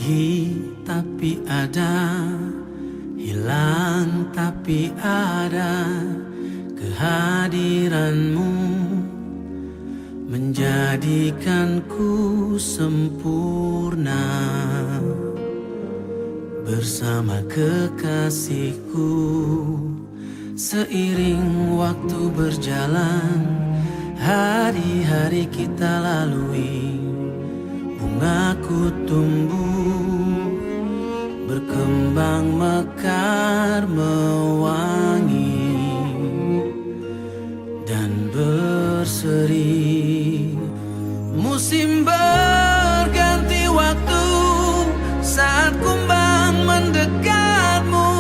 Pergi tapi ada, hilang tapi ada. Kehadiranmu menjadikanku sempurna. Bersama kekasihku, seiring waktu berjalan, hari-hari kita lalui. Bungaku tumbuh, berkembang mekar mewangi dan berseri. Musim berganti waktu, saat kumbang mendekatmu.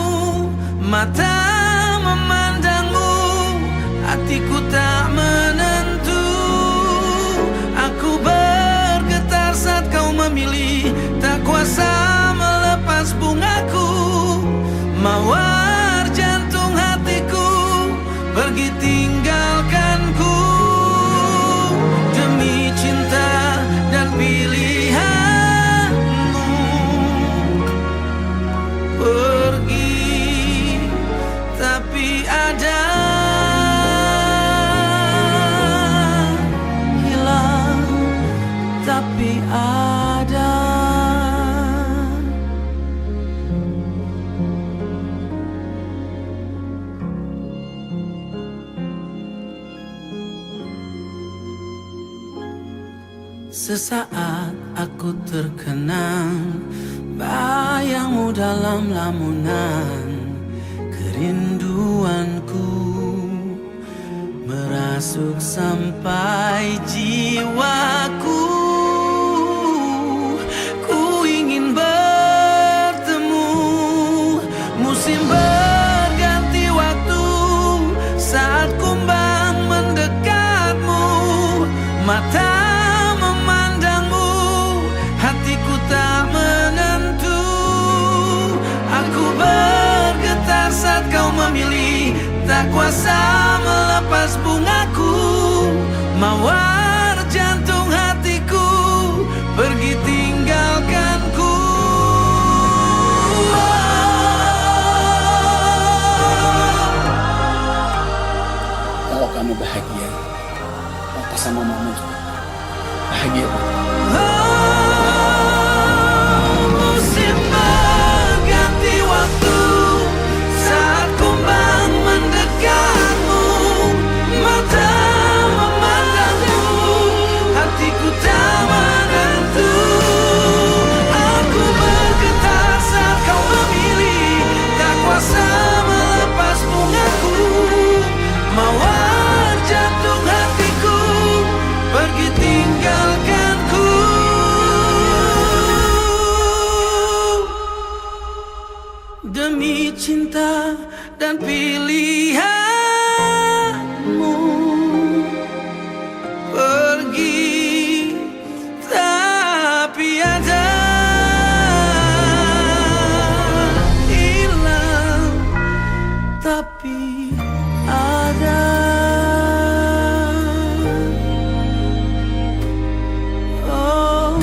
Mata memandangmu, hatiku tak menentu. Aku bergetar saat kau memilih, tak kuasa melepas bungaku. Mawar jantung hatiku pergi tinggalkanku. Demi cinta dan pilihanmu, pergi tapi ada, hilang tapi ada. Sesaat aku terkenang, bayangmu dalam lamunan. Kerinduanku merasuk sampai jiwaku. Ku ingin bertemu. Musim berganti waktu, saat kumbang mendekatmu. Mata memandangmu, hatiku tak menentu. Aku bergetar saat kau memilih, tak kuasa melepas bungaku. Mawar jantung hatiku pergi tinggalkanku. Kalau kamu bahagia, papa sama mama juga bahagia. Musim berganti waktu, saat kumbang mendekatmu. Mata memandangmu, hatiku tak menentu. Aku bergetar saat kau memilih, tak kuasa melepas bungaku. Mawar jantung hatiku pergi tinggalkanku. Demi cinta dan pilihanmu, pergi tapi ada, hilang tapi ada. Oh.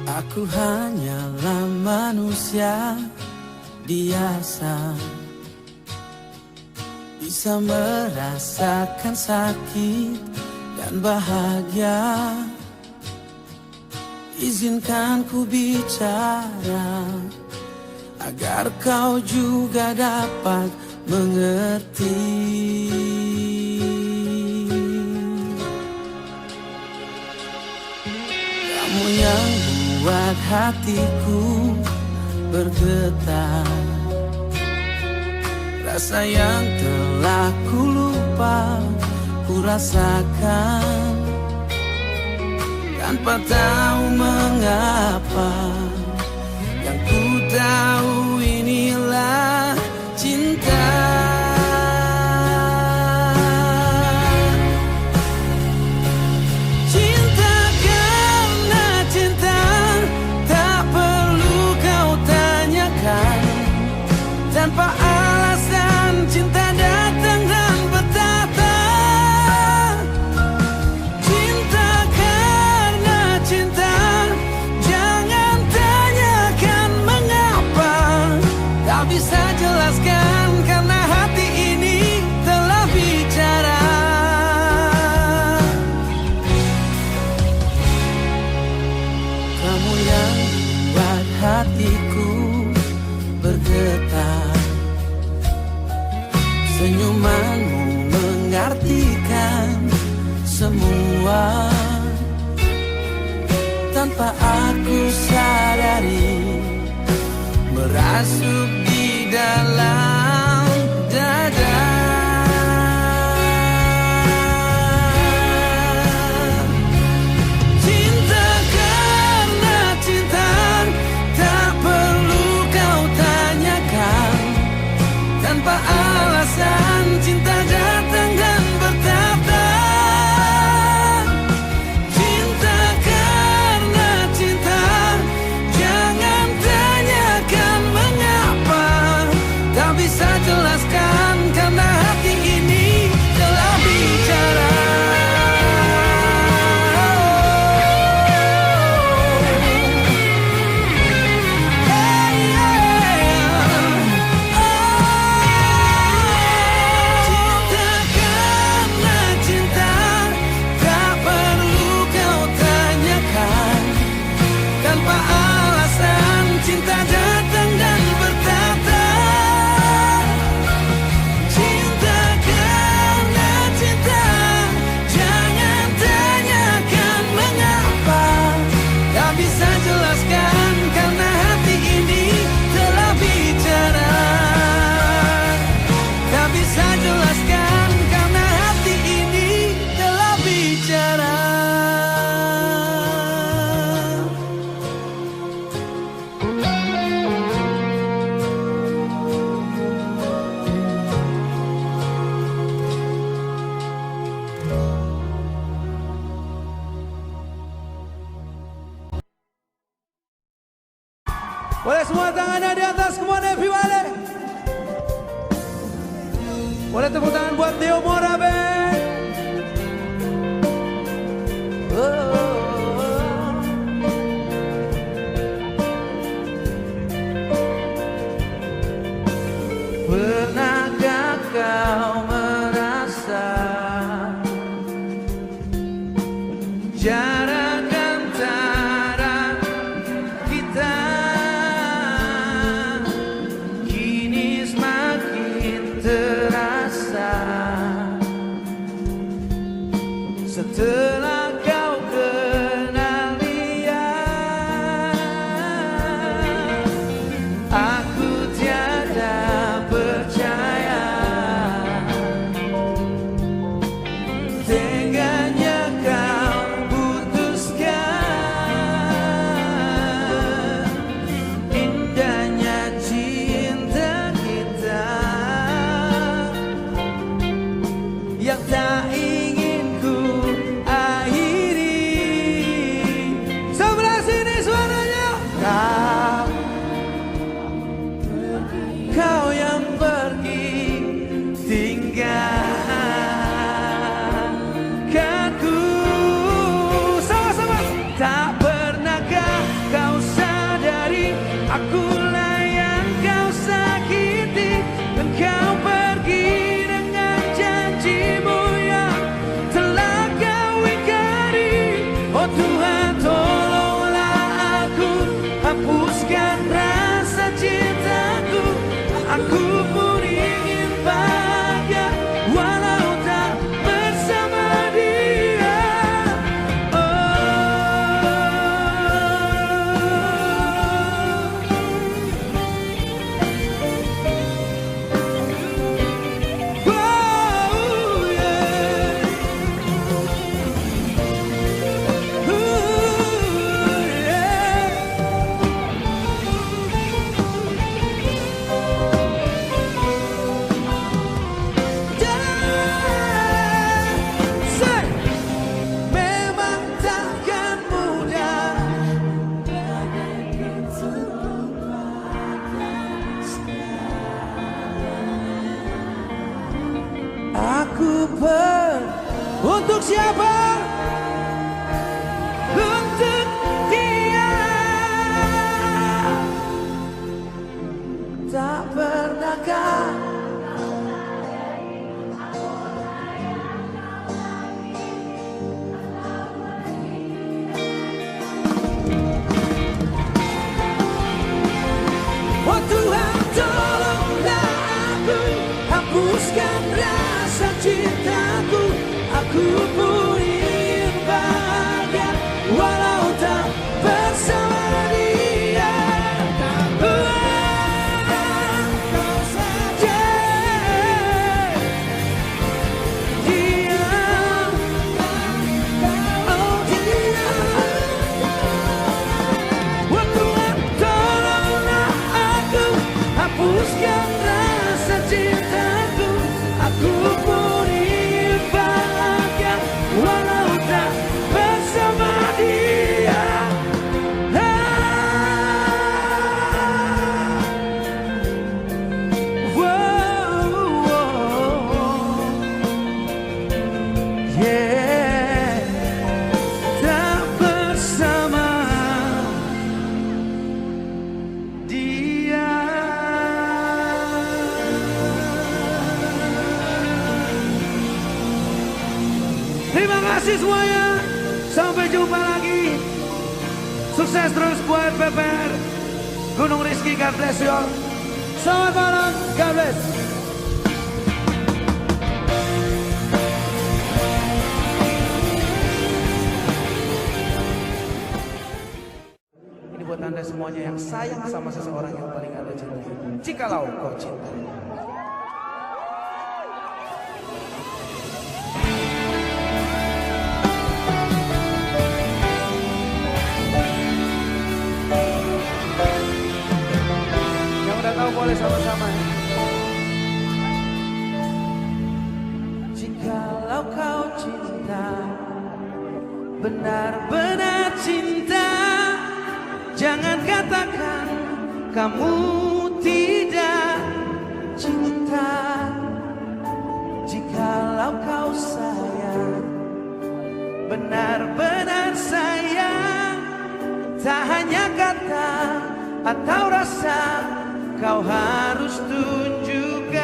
Aku hanyalah manusia biasa, bisa merasakan sakit dan bahagia. Izinkan ku bicara, agar kau juga dapat mengerti. Kamu yang buat hatiku bergetar, rasa yang telah ku lupa ku rasakan tanpa tahu mengapa. Yang ku tahu inilah cinta. Cinta karena cinta, tak perlu kau tanyakan. Tanpa alasan cinta datang dan bertata. Cinta karena cinta, jangan tanyakan mengapa. Tak bisa jelaskan karena hati ini telah bicara. Kamu yang buat hatiku bergetar. Senyumanmu mengartikan semua. Tanpa aku sadari, merasuk di dalam dada. Cinta karena cinta, tak perlu kau tanyakan. Tanpa alasan cinta datang dan bertata. Cinta karena cinta, jangan tanyakan mengapa. Tak bisa jelaskan karena hati ini telah bicara. Cinta datang dan bertata. Cinta karena cinta, jangan tanyakan mengapa. Tak bisa jelaskan karena hati ini telah bicara. Tak bisa jelaskan karena hati ini telah bicara. Boleh semua tangannya di atas, come on everybody. Boleh tepuk tangan buat Theo Mora Band. Pernahkah kau merasa jarak antara kita kini semakin terasa setelah kau kenal dia? Aku tiada percaya teganya kau putuskan indahnya cinta kita yang tak ingin ku akhiri. Sebelah sini suaranya. Kau yang pergi tinggalkanku. Sama-sama. Tak pernahkah kau sadari akulah yang kau sakiti, dan kau pergi dengan janjimu yang telah kau ingkari. Oh Tuhan, tolonglah aku, hapuskan rasa cintaku. Aku pun ingin bahagia walau tak bersama dia. Oh, yeah. Untuk siapa? Untuk dia. Tak pernahkah Oh Tuhan, tolonglah aku, hapuskan rasa cintaku. Aku pun ingin bahagia walau tak bersama dia. Kau saja dia, oh dia. Oh Tuhan, tolonglah aku, hapuskan rasa cintaku. Aku pun ingin bahagia walau tak bersama dia. yeah, Tak bersama dia. terima kasih semuanya. Sampai jumpa lagi. Sukses terus buat PPR Gunung Rizky, God bless you all. Selamat malam, God bless. Ini buat anda semuanya yang sayang sama seseorang yang paling anda cintai. Jikalau kau cinta. Yang udah tahu boleh sama-sama ya. Jikalau kau cinta, benar-benar cinta, jangan katakan kamu tidak cinta. Jikalau kau sayang, benar-benar sayang, tak hanya kata atau rasa, kau harus tunjukkan.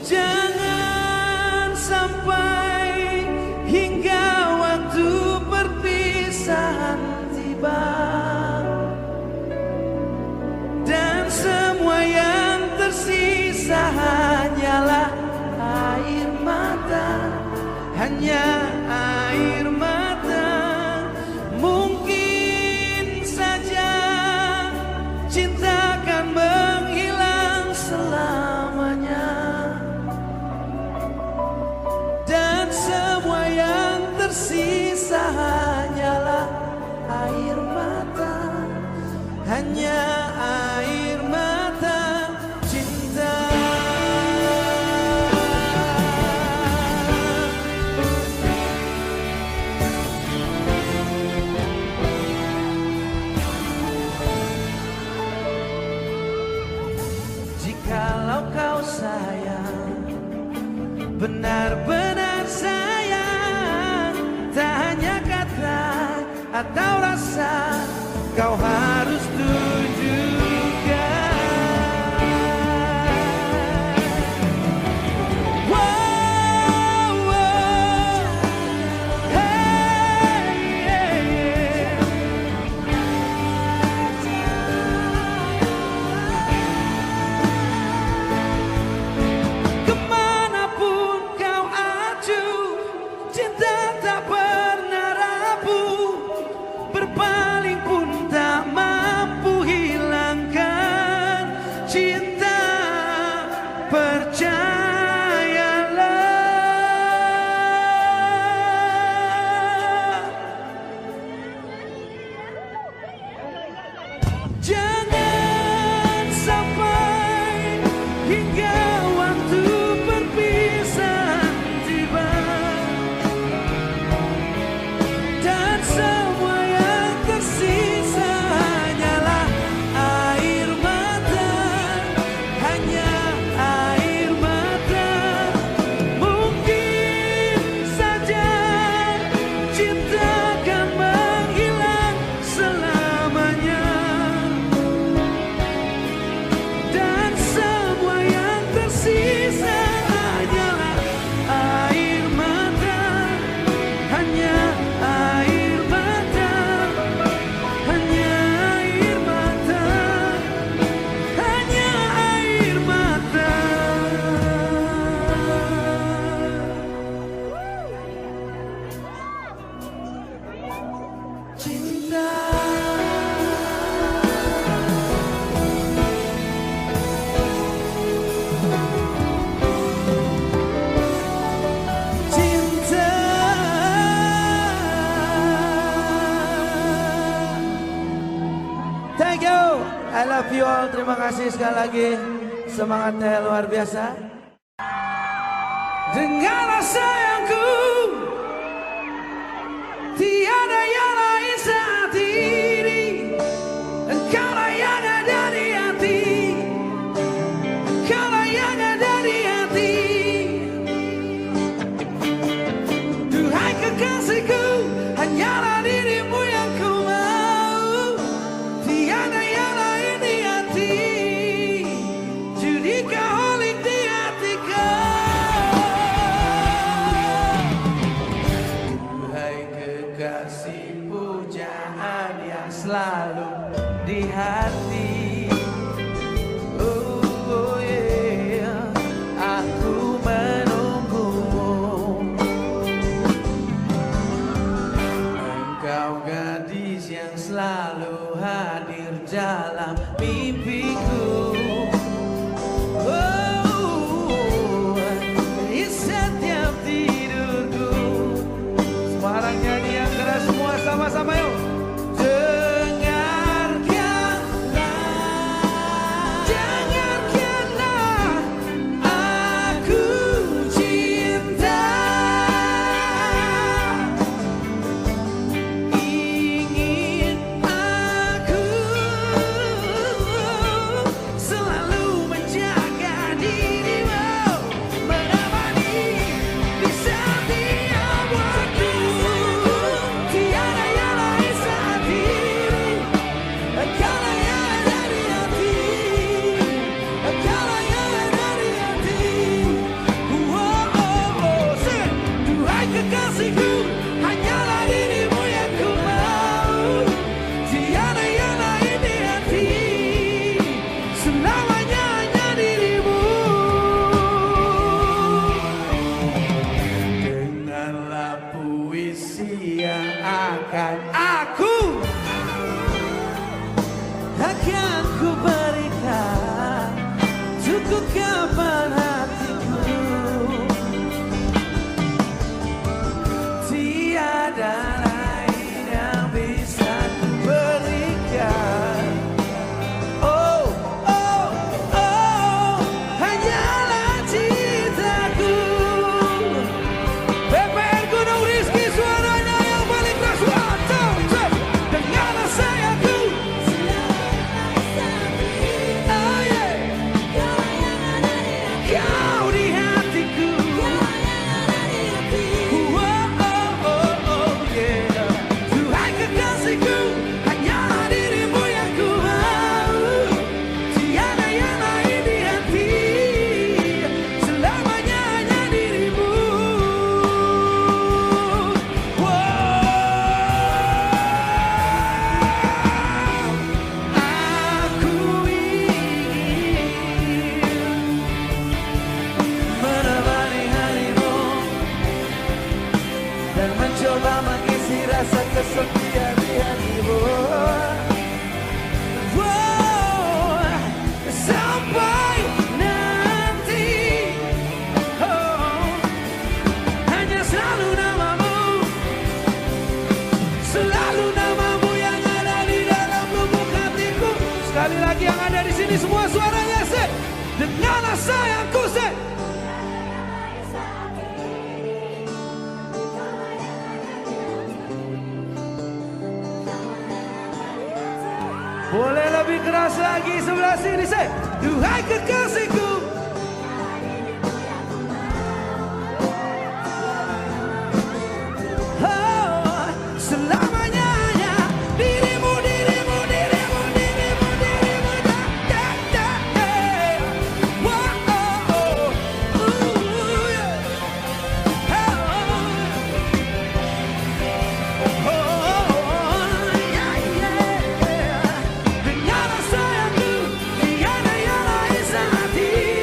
Jangan sampai hingga waktu perpisahan tiba dan semua yang tersisa hanyalah air mata, hanya air mata. Mungkin saja cinta akan menghilang selamanya, dan semua yang tersisa hanyalah air mata, hanya air mata cinta. Jikalau kau sayang, benar-benar sayang, tak hanya kata atau rasa, kau harus tunjukkan. Wow, wow. Hey, hey, hey. Kemanapun kau aju, cinta tak pernah rapuh, berpaling pun tak mampu hilangkan cinta. Percayalah, jangan sampai hingga waktu perpisahan tiba dan semua yang cinta. Cinta. Thank you, I love you all. Terima kasih sekali lagi. Semangatnya luar biasa. Dengarlah sayangku, tiada yang lain saat ini. Engkaulah yang ada di hati, engkaulah yang ada di hati. Duhai kekasihku, hanyalah dirimu yang ku mau. Tiada yang lain di hati, judi kau di hatiku. Kasih pujaan yang selalu di hati. Oh yeah, aku menunggumu. Engkau gadis yang selalu hadir dalam mimpiku. Oh, di setiap tidurku. Semarang nyanyi yang keras semua sama-sama yuk. Dengarkanlah, aku cinta. Ingin aku selalu menjaga dirimu, menemani di setiap waktu. Tiada yang lain saat ini, engkaulah yang ada di hati, engkaulah yang ada di hati. Oh, oh, oh, sing. Duhai kekasihku, hanyalah dirimu yang ku mau. Tiada yang lain di hati, selamanya hanya dirimu. Dengarlah puisi yang akan ku berikan, cukup kapan hatiku. Tiada lain yang bisa ku berikan. Oh, oh, oh, hanyalah cintaku. PPR Gunung Rizky, suaranya yang paling keras. Dengarlah sayangku. Oh yeah. Kau di hatiku. Oh, oh, oh, oh, yeah. Duhai kekasihku, hanyalah dirimu yang ku mau. Tiada yang lain di hati, selamanya hanya dirimu. Aku ingin menemani harimu dan mencoba mengisi rasa kesepian di hatimu. Sampai nanti, oh, hanya selalu namamu, selalu namamu yang ada di dalam lubuk hatiku. Sekali lagi yang ada di sini semua suaranya sih. Dengarlah sayangku sih. Boleh lebih keras lagi sebelah sini sih. Duhai kekasihku. Oh, selamanya hanya dirimu, dirimu, dirimu, dirimu, dirimu. Da, da, da. Wah, oh, oh, yeah. Oh, oh, yeah, yeah. Dengarlah sayangku, tiada yang lain saat ini.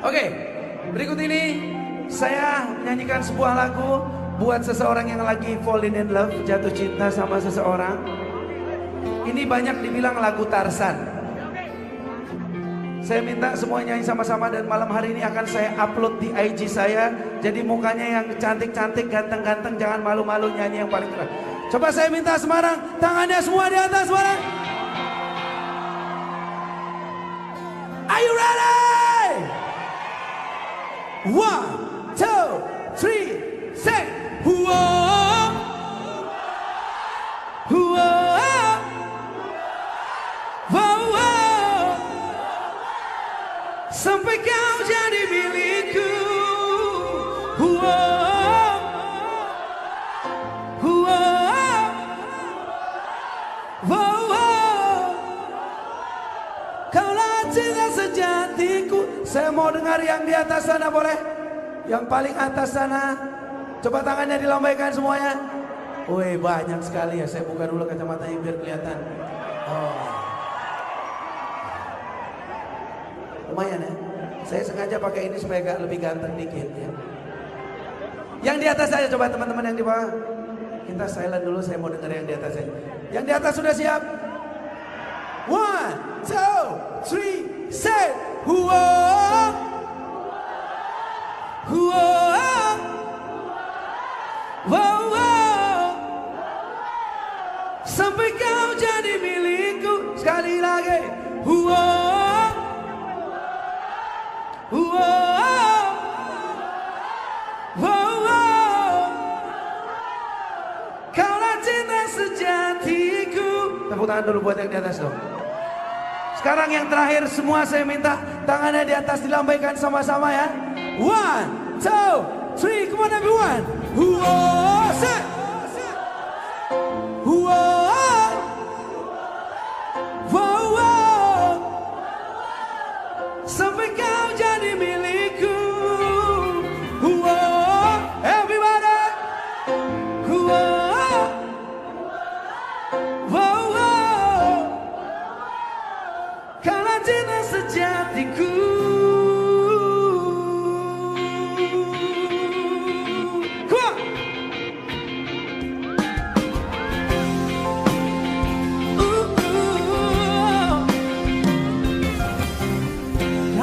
Oke, berikut ini saya menyanyikan sebuah lagu buat seseorang yang lagi falling in love, jatuh cinta sama seseorang. Ini banyak dibilang lagu Tarzan. Saya minta semua nyanyi sama-sama dan malam hari ini akan saya upload di IG saya. Jadi mukanya yang cantik-cantik, ganteng-ganteng, jangan malu-malu nyanyi yang paling keras. Coba saya minta Semarang, tangannya semua di atas Semarang. Are you ready? 1, 2, 3, say, whoa, whoa, whoa, sampai kau jadi milikku, whoa, whoa, whoa, kaulah cinta sejatiku. Saya mau dengar yang di atas sana, boleh? Yang paling atas sana. Coba tangannya dilambaikan semuanya. Woi, banyak sekali ya. Saya buka dulu kacamatanya biar kelihatan. Oh. Lumayan ya. Saya sengaja pakai ini supaya agak lebih ganteng dikit ya. Yang di atas saya, coba teman-teman yang di bawah. Kita silent dulu, saya mau dengar yang di atas saya. Yang di atas sudah siap? 1, 2, 3, say, whoa, whoa, whoa, sampai kau jadi milikku. Sekali lagi, whoa, whoa, whoa, kaulah cinta sejatiku. Tepuk tangan dulu buat yang di atas dong. Sekarang yang terakhir, semua saya minta tangannya di atas dilambaikan sama-sama ya. 1, 2, 3, come on everyone. Whoa, set. Whoa, whoa, sampai kau jadi milikku. Whoa, everybody. Whoa, whoa, kaulah cinta sejatiku.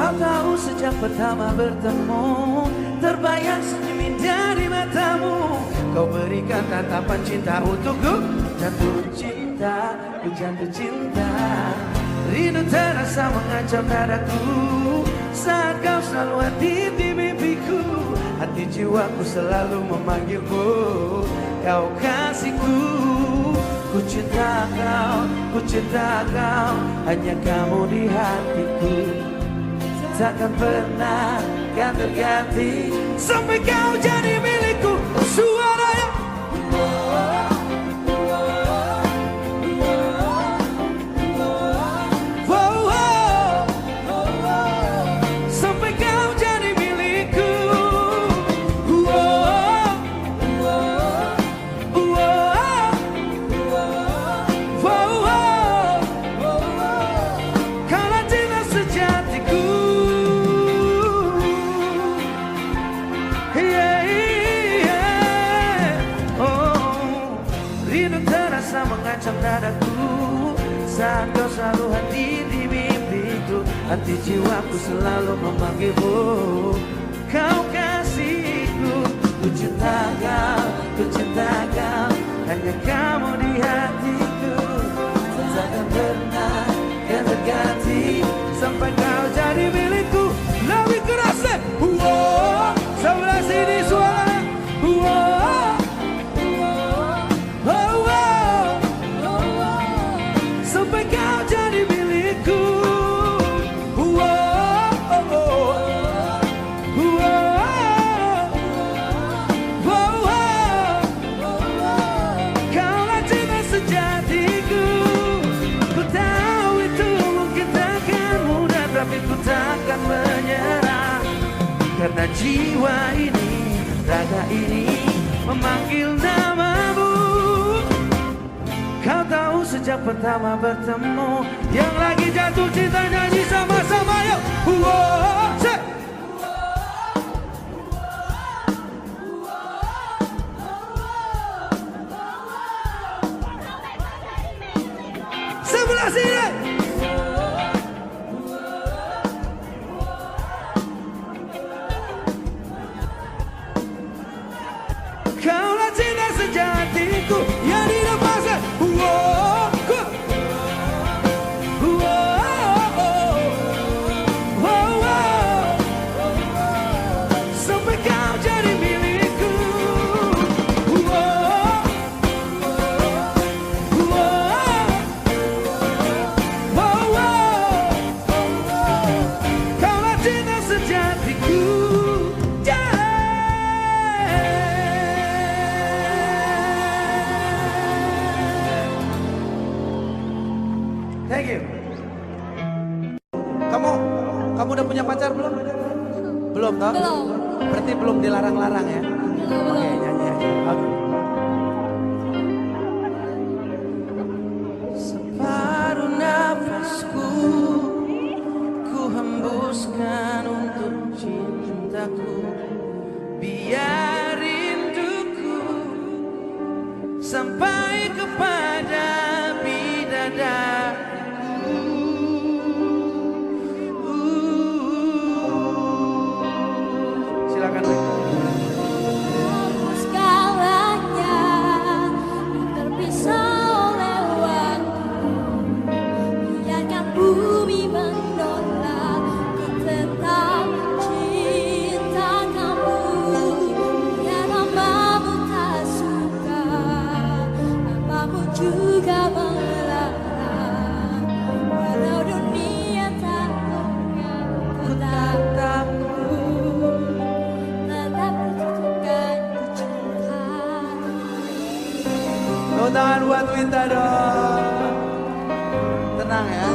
Kau tahu sejak pertama bertemu, terbayang senyum dari matamu. Kau berikan tatapan cinta untukku. Jatuh cinta, ku jatuh cinta. Rindu terasa mengancam dadaku saat kau selalu hadir di mimpiku. Hati jiwaku selalu memanggilmu, kau kasihku. Ku cinta kau, hanya kamu di hatiku. Takkan pernah kan terganti sampai kau jadi milikku. Suaranya sampai kau jadi milikku. Kaulah cinta sejatiku. Mengancam dadaku saat kau selalu hadir di mimpiku. Hati jiwaku selalu memanggilmu, kau kasihku. Ku cinta kau, hanya kamu di hatiku. Takkan pernah kan terganti sampai kau jadi milikku. Lebih keras deh. Wow, sebelah sini suara. Wow. Sampai kau jadi milikku. Kaulah cinta sejatiku. Ku tahu itu mungkin takkan mudah, tapi ku takkan menyerah. Karena jiwa ini, raga ini memanggil namamu. Kau tahu sejak pertama bertemu, yang lagi jatuh cinta nyanyi sama-sama yuk. Wow, say. sejatiku. Thank you. Kamu udah punya pacar belum? Belum toh? Belum. Berarti belum dilarang-larang ya? Belum. Oke, nyanyi aja. Oke. Separuh nafasku ku hembuskan untuk cintaku, biar rinduku sampai kepada bidadariku. Silakan. Kamu segalanya terpisah oleh waktu, biarkan bumi menolak, ku tetap cinta kamu. Biar mamamu tak suka, papamu juga melarang, walau dunia tak mengenal, ku tetap Tangan buat Winta dong. Tenang ya.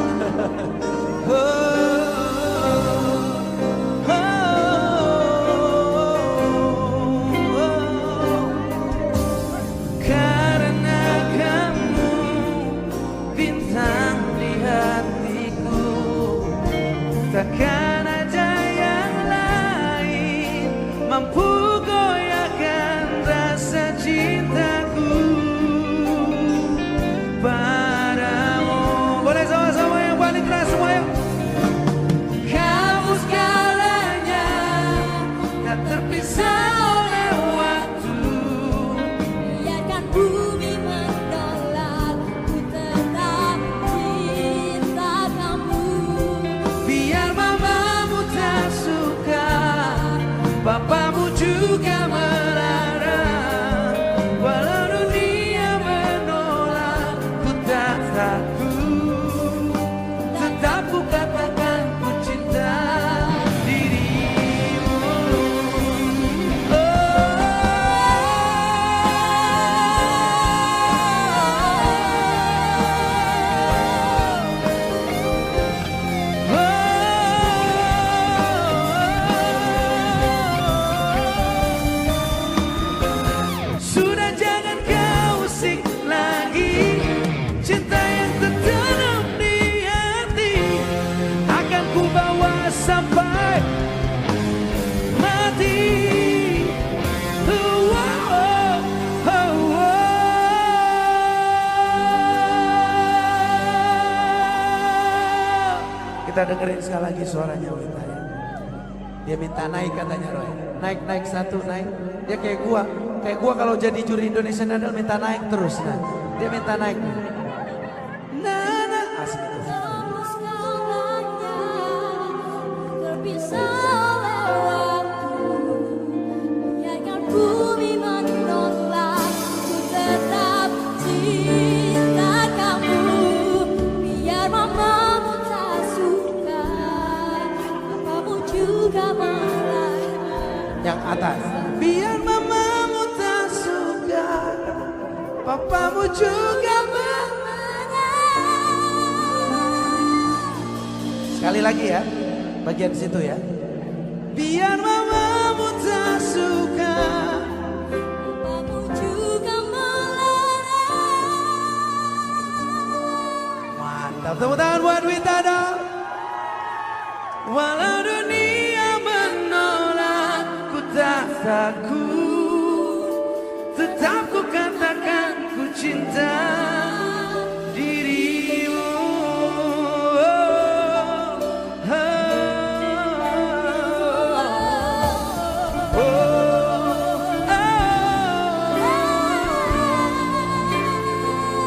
Karena kamu bintang di hatiku, takkan ada yang lain mampu goyahkan rasa cintaku padamu. Boleh sama-sama yang paling keras semuanya. Kamu segalanya, tak terpisah oleh waktu, biarkan bumi menolak, ku tetap cinta kamu. biar mamamu tak suka, papamu juga melarang, walau dunia menolak, ku tak takut, tetap ku katakan ku cinta dirimu. Sudah jangan kau usik lagi, cinta yang tertanam di hati akan ku bawa sampai mati. Oh, oh, oh, oh. Kita dengerin sekali lagi suaranya Winta ya. Dia minta naik katanya Roy. Naik satu naik. Dia kayak gua kalau jadi juri Indonesian Idol minta naik terus nah. Dia minta naik nih. Nah, asik itu. Kamu segalanya, terpisah oleh waktu, biarkan bumi menolak, ku tetap cinta kamu. Biar mamamu tak suka, papamu juga melarang. Yang atas. Biar mamamu tak suka, papamu juga sekali lagi ya, bagian situ ya. Biar mamamu tak suka, Papamu juga melarang. mantap. Tepuk tangan buat Winta dong. Walau dunia menolak, ku tak takut, tetap ku katakan ku cinta dirimu.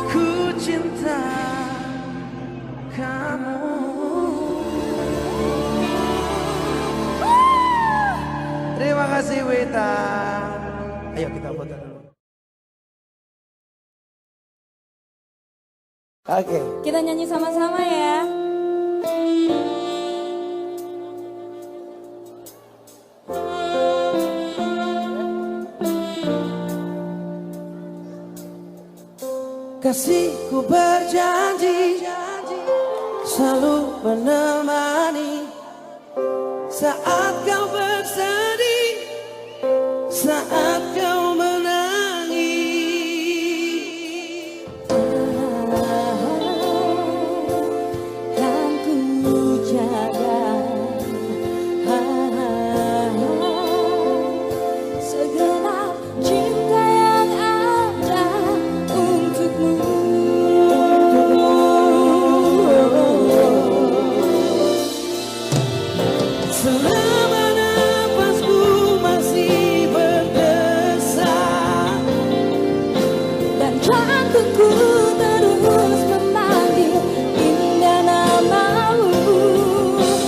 Ku cinta kamu. Terima kasih Winta. Ayo kita foto dulu. Oke. Kita nyanyi sama-sama ya. Kasihku berjanji selalu menemani saat kau bersedih, saat kau menangis. Kan ku jaga segenap cinta yang ada untukmu. Selama nafasku masih berdesak Dan jantungku terus memanggil indah namamu.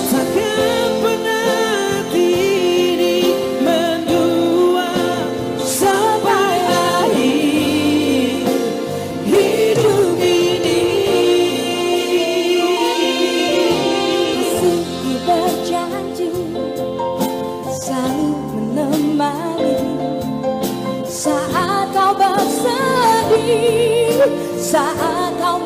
takkan pernah diri mendua sampai akhir hidup ini. Kasihku berjanji selalu menemani saat kau bersedih, saat kau